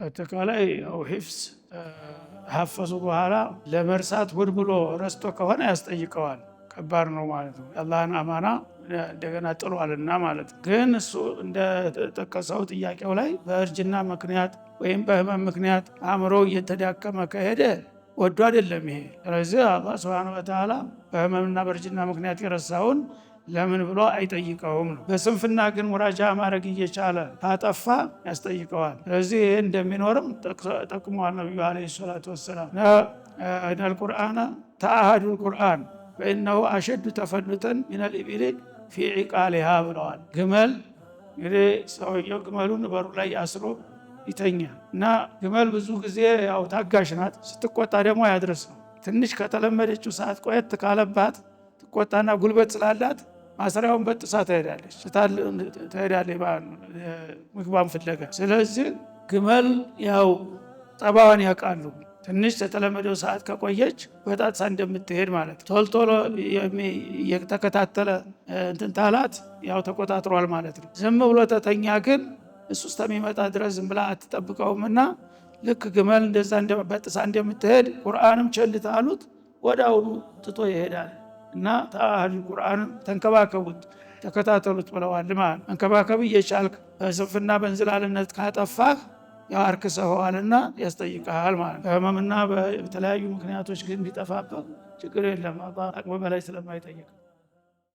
አጠቃላይ ያው ሂፍዝ ሐፈዙ በኋላ ለመርሳት ሆን ብሎ ረስቶ ከሆነ ያስጠይቀዋል። ከባድ ነው ማለት ነው። የአላህን አማና እንደገና ጥሏልና ማለት ነው። ግን እሱ እንደጠቀሰው ጥያቄው ላይ በእርጅና ምክንያት ወይም በህመም ምክንያት አእምሮ እየተዳከመ ከሄደ ወዶ አይደለም ይሄ። ስለዚህ አላህ ሱብሓነሁ ወተዓላ በህመምና በእርጅና ምክንያት የረሳውን ለምን ብሎ አይጠይቀውም ነው። በስንፍና ግን ሙራጃ ማድረግ እየቻለ ካጠፋ ያስጠይቀዋል። ስለዚህ ይሄ እንደሚኖርም ጠቅመዋል ነብዩ አለይሂ ሰላቱ ወሰላም። ኢነል ቁርአነ ተአሃዱል ቁርአን ፈኢነሁ አሸዱ ተፈሉተን ሚነል ኢቢሊ ፊ ዒቃሊሃ ብለዋል። ግመል እንግዲህ ሰውየው ግመሉን በሩ ላይ አስሮ ይተኛል እና ግመል ብዙ ጊዜ ያው ታጋሽ ናት። ስትቆጣ ደግሞ ያድረስ ነው። ትንሽ ከተለመደችው ሰዓት ቆየት ካለባት ትቆጣና ጉልበት ስላላት ማሰሪያውን በጥሳ ትሄዳለች ምግቧን ፍለጋ። ስለዚህ ግመል ያው ጠባዋን ያውቃሉ። ትንሽ የተለመደው ሰዓት ከቆየች በጣጥሳ እንደምትሄድ ማለት ነው። ቶልቶሎ የተከታተለ እንትን ታላት ያው ተቆጣጥሯል ማለት ነው። ዝም ብሎ ተተኛ ግን እሱ እስከሚመጣ ድረስ ዝም ብላ አትጠብቀውምና ልክ ግመል እንደዛ በጥሳ እንደምትሄድ ቁርአንም ቸልታ አሉት ወዳውኑ ትቶ ይሄዳል። እና ተአሃዱ ቁርአን ተንከባከቡት ተከታተሉት ብለዋል ማለት። መንከባከብ እየቻልክ በስንፍና በእንዝላልነት ካጠፋህ ያው አርክሰኸዋልና ያስጠይቅሃል ማለት። በህመምና በተለያዩ ምክንያቶች ግን ቢጠፋብህ ችግር የለም። አላህ አቅም በላይ ስለማይጠይቅ